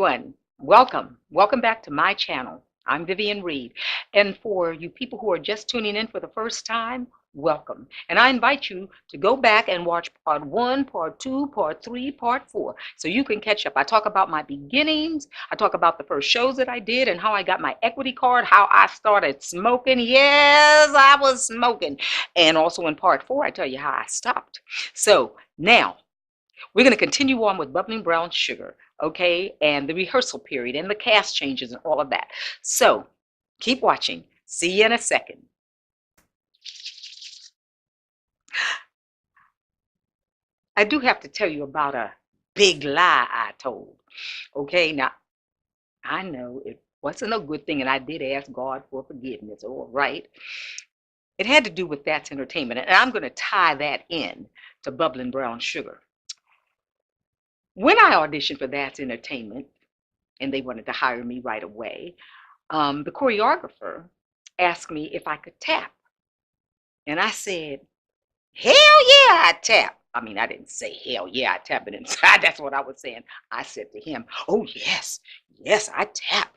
everyone. Welcome back to my channel. I'm Vivian Reed. And for you people who are just tuning in for the first time, welcome. And I invite you to go back and watch part 1, part 2, part 3, part 4, so you can catch up. I talk about my beginnings. I talk about the first shows that I did and how I got my equity card, how I started smoking. Yes, I was smoking. And also in part 4, I tell you how I stopped. So now, we're going to continue on with bubbling brown sugar, okay, and the rehearsal period and the cast changes and all of that. So keep watching. See you in a second. I do have to tell you about a big lie I told. Okay, now I know it wasn't a good thing, and I did ask God for forgiveness, all right. It had to do with That's Entertainment, and I'm going to tie that in to bubbling brown sugar. When I auditioned for That's Entertainment, and they wanted to hire me right away, the choreographer asked me if I could tap. And I said, hell yeah, I tap. I mean, I didn't say hell yeah, I tap, but inside that's what I was saying. I said to him, oh, yes, yes, I tap.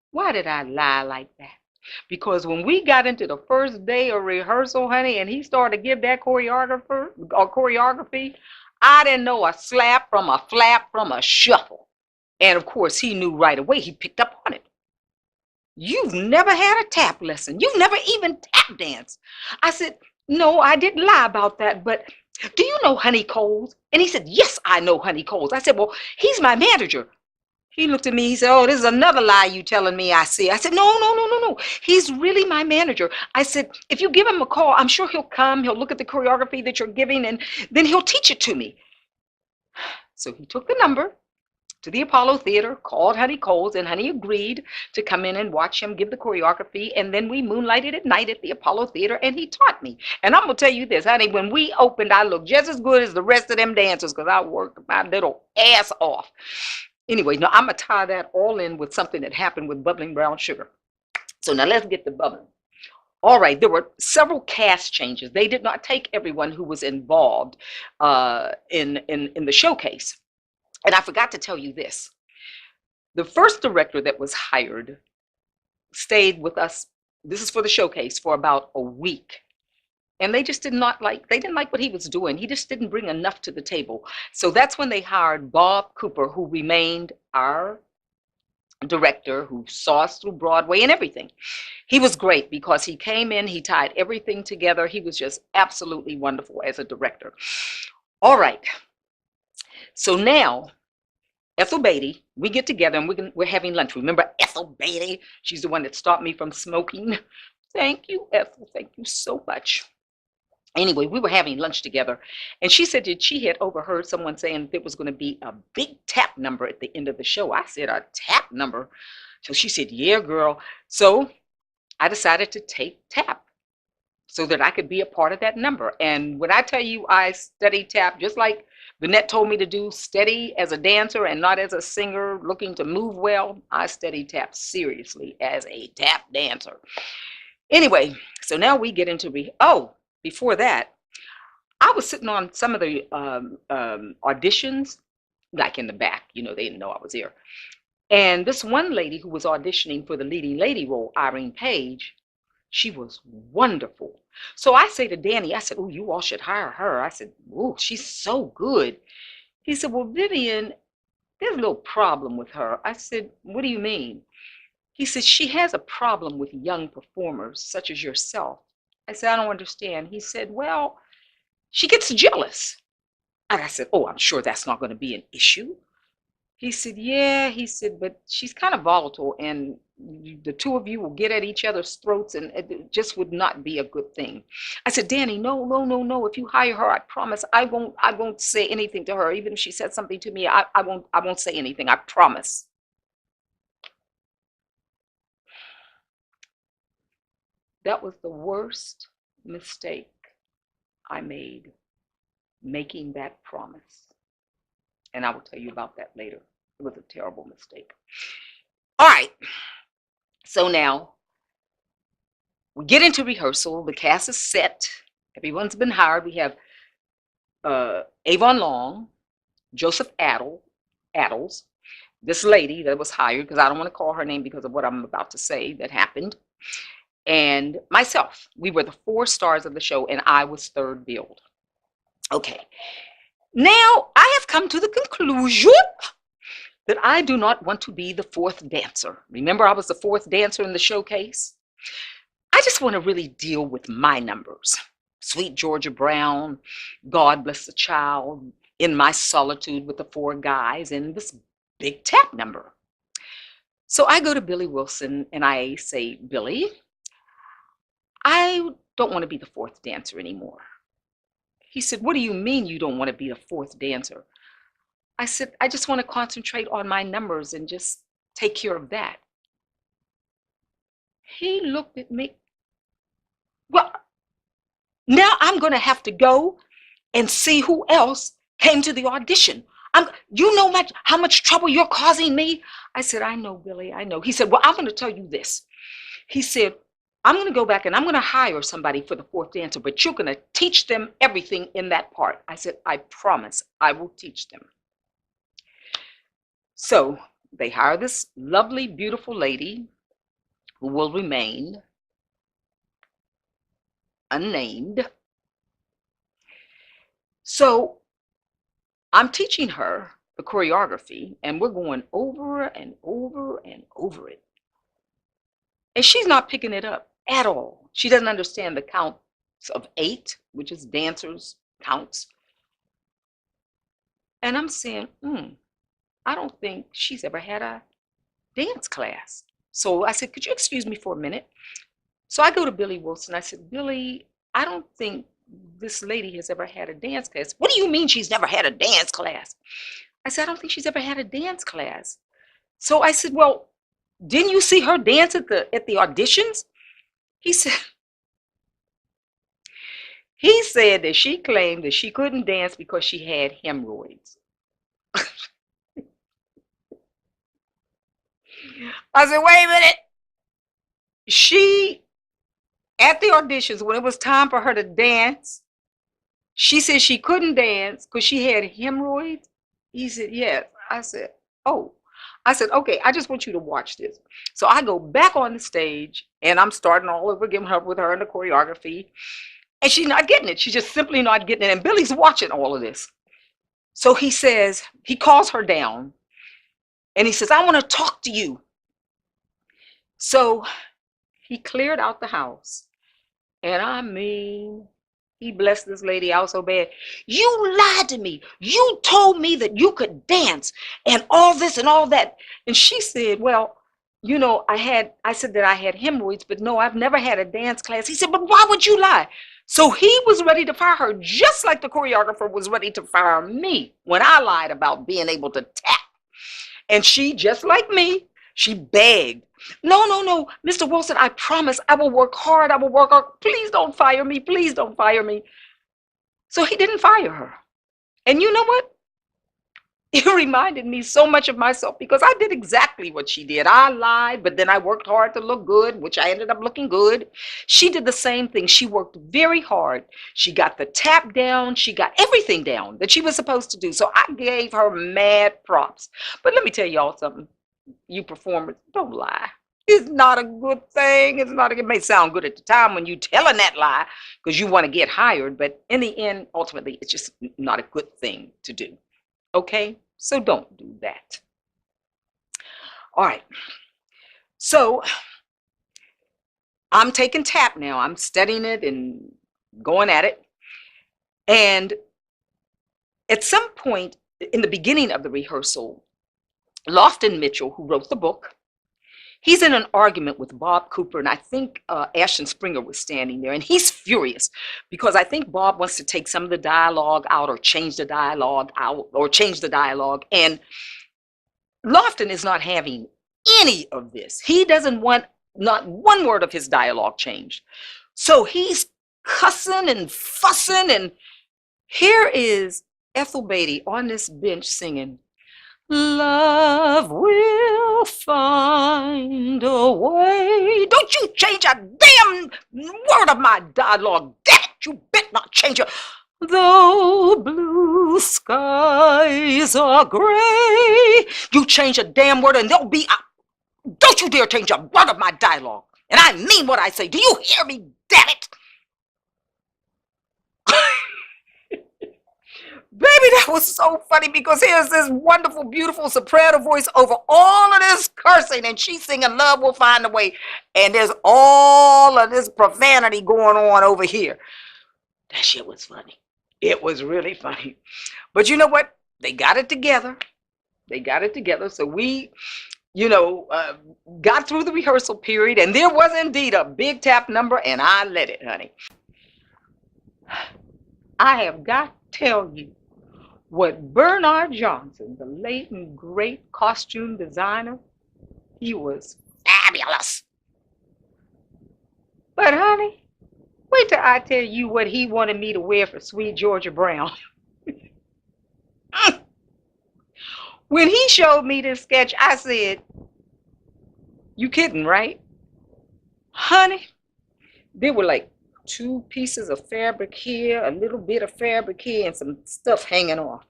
Why did I lie like that? Because when we got into the first day of rehearsal, honey, and he started to give that choreography, I didn't know a slap from a flap from a shuffle. And of course, he knew right away. He picked up on it. You've never had a tap lesson. You've never even tap danced. I said, no, I didn't lie about that, but do you know Honey Coles? And he said, yes, I know Honey Coles. I said, well, he's my manager. He looked at me, he said, oh, this is another lie you telling me I see. I said, no. He's really my manager. I said, if you give him a call, I'm sure he'll come, he'll look at the choreography that you're giving, and then he'll teach it to me. So he took the number to the Apollo Theater, called Honey Coles, and Honey agreed to come in and watch him give the choreography. And then we moonlighted at night at the Apollo Theater, and he taught me. And I'm going to tell you this, honey, when we opened, I looked just as good as the rest of them dancers because I worked my little ass off. Anyway, now I'm going to tie that all in with something that happened with bubbling brown sugar. So now let's get to bubbling. All right, there were several cast changes. They did not take everyone who was involved in the showcase. And I forgot to tell you this. The first director that was hired stayed with us, this is for the showcase, for about a week. And they just didn't like what he was doing. He just didn't bring enough to the table. So that's when they hired Bob Cooper, who remained our director, who saw us through Broadway and everything. He was great because he came in, he tied everything together. He was just absolutely wonderful as a director. All right. So now, Ethel Beatty, we get together and we're having lunch. Remember Ethel Beatty? She's the one that stopped me from smoking. Thank you, Ethel. Thank you so much. Anyway, we were having lunch together, and she said that she had overheard someone saying there was going to be a big tap number at the end of the show. I said, a tap number? So she said, yeah, girl. So I decided to take tap so that I could be a part of that number. And when I tell you I study tap, just like Vanette told me to do, steady as a dancer and not as a singer looking to move well, I study tap seriously as a tap dancer. Anyway, so now we get into before that, I was sitting on some of the auditions, like in the back, they didn't know I was there. And this one lady who was auditioning for the leading lady role, Irene Page, she was wonderful. So I say to Danny, I said, oh, you all should hire her. I said, oh, she's so good. He said, well, Vivian, there's a little problem with her. I said, what do you mean? He said, she has a problem with young performers such as yourself. I said, I don't understand. He said, well, she gets jealous. And I said, oh, I'm sure that's not going to be an issue. He said, yeah. He said, but she's kind of volatile, and the two of you will get at each other's throats, and it just would not be a good thing. I said, Danny, no. If you hire her, I promise I won't say anything to her. Even if she said something to me, I won't say anything. I promise. That was the worst mistake I made, making that promise. And I will tell you about that later. It was a terrible mistake. All right. So now we get into rehearsal. The cast is set. Everyone's been hired. We have Avon Long, Joseph Addles, this lady that was hired, because I don't want to call her name because of what I'm about to say that happened, and myself. We were the 4 stars of the show, and I was third billed. Okay. Now, I have come to the conclusion that I do not want to be the 4th dancer. Remember, I was the 4th dancer in the showcase? I just want to really deal with my numbers. Sweet Georgia Brown, God Bless the Child, In My Solitude with the 4 guys, and this big tap number. So I go to Billy Wilson and I say, Billy, I don't want to be the 4th dancer anymore. He said, what do you mean you don't want to be the 4th dancer? I said, I just want to concentrate on my numbers and just take care of that. He looked at me. Well, now I'm going to have to go and see who else came to the audition. You know how much trouble you're causing me? I said, I know, Billy, I know. He said, well, I'm going to tell you this. He said, I'm going to go back and I'm going to hire somebody for the 4th dancer, but you're going to teach them everything in that part. I said, I promise I will teach them. So they hire this lovely, beautiful lady who will remain unnamed. So I'm teaching her the choreography, and we're going over and over and over it. And she's not picking it up at all. She doesn't understand the counts of 8, which is dancers' counts. And I'm saying, I don't think she's ever had a dance class. So I said, could you excuse me for a minute? So I go to Billy Wilson. I said, Billy, I don't think this lady has ever had a dance class. What do you mean she's never had a dance class? I said, I don't think she's ever had a dance class. So I said, well, didn't you see her dance at the auditions? He said that she claimed that she couldn't dance because she had hemorrhoids. I said, wait a minute. At the auditions, when it was time for her to dance, she said she couldn't dance because she had hemorrhoids. He said, yes. I said, oh. I said, okay, I just want you to watch this. So I go back on the stage and I'm starting all over again with her in the choreography. And she's not getting it. She's just simply not getting it. And Billy's watching all of this. So he calls her down and he says, I want to talk to you. So he cleared out the house. And I mean, he blessed this lady out so bad. You lied to me. You told me that you could dance and all this and all that. And she said, well, you know, I said that I had hemorrhoids, but no, I've never had a dance class. He said, but why would you lie? So he was ready to fire her, just like the choreographer was ready to fire me when I lied about being able to tap. And she, just like me, she begged. No, Mr. Wilson, I promise I will work hard. I will work hard. Please don't fire me. Please don't fire me. So he didn't fire her. And you know what? It reminded me so much of myself because I did exactly what she did. I lied, but then I worked hard to look good, which I ended up looking good. She did the same thing. She worked very hard. She got the tap down. She got everything down that she was supposed to do. So I gave her mad props. But let me tell y'all something. You performers, don't lie. It's not a good thing. It may sound good at the time when you're telling that lie because you want to get hired, but in the end, ultimately, it's just not a good thing to do. Okay? So don't do that. All right. So I'm taking tap now. I'm studying it and going at it. And at some point in the beginning of the rehearsal, Lofton Mitchell, who wrote the book, he's in an argument with Bob Cooper, and I think Ashton Springer was standing there, and he's furious because I think Bob wants to take some of the dialogue out or change the dialogue out or change the dialogue, and Lofton is not having any of this. He doesn't want not one word of his dialogue changed. So he's cussing and fussing, and here is Ethel Beatty on this bench singing, love will find a way. Don't you change a damn word of my dialogue. Damn it, you bet not change it. Though blue skies are gray. You change a damn word and there'll be don't you dare change a word of my dialogue. And I mean what I say. Do you hear me, damn it? Baby, that was so funny because here's this wonderful, beautiful soprano voice over all of this cursing, and she's singing Love Will Find a Way, and there's all of this profanity going on over here. That shit was funny. It was really funny. But you know what? They got it together. They got it together. So we, got through the rehearsal period, and there was indeed a big tap number, and I let it, honey. I have got to tell you what Bernard Johnson, the late and great costume designer, he was fabulous. But honey, wait till I tell you what he wanted me to wear for Sweet Georgia Brown. When he showed me this sketch, I said, you kidding, right? Honey, there were like 2 pieces of fabric here, a little bit of fabric here, and some stuff hanging off.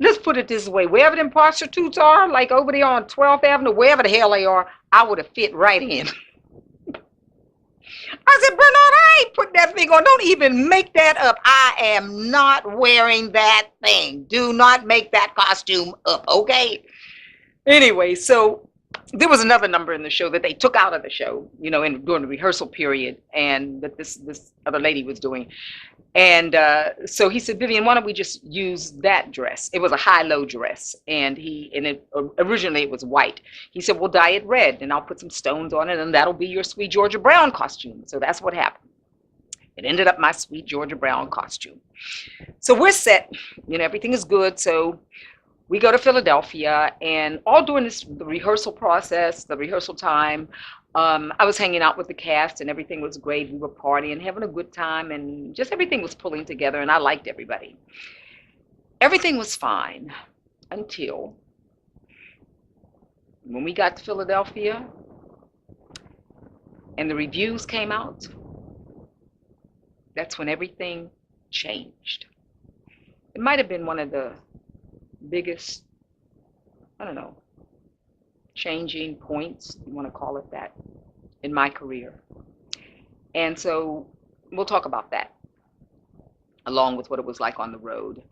Let's put it this way. Wherever them prostitutes are, like over there on 12th Avenue, wherever the hell they are, I would have fit right in. I said, Bernard, I ain't putting that thing on. Don't even make that up. I am not wearing that thing. Do not make that costume up, okay? Anyway, so there was another number in the show that they took out of the show, during the rehearsal period, and that this other lady was doing. And so he said, Vivian, why don't we just use that dress? It was a high-low dress, and originally it was white. He said, we'll dye it red, and I'll put some stones on it, and that'll be your Sweet Georgia Brown costume. So that's what happened. It ended up my Sweet Georgia Brown costume. So we're set. Everything is good. So we go to Philadelphia, and all during the rehearsal process, the rehearsal time, I was hanging out with the cast, and everything was great. We were partying, having a good time, and just everything was pulling together, and I liked everybody. Everything was fine until when we got to Philadelphia and the reviews came out. That's when everything changed. It might have been one of the biggest, changing points, you want to call it that, in my career. And so we'll talk about that, along with what it was like on the road,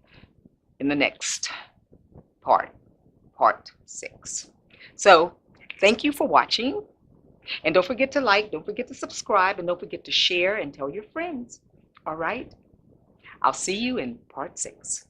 in the next part 6. So thank you for watching, and don't forget to like, don't forget to subscribe, and don't forget to share and tell your friends. All right? I'll see you in part 6.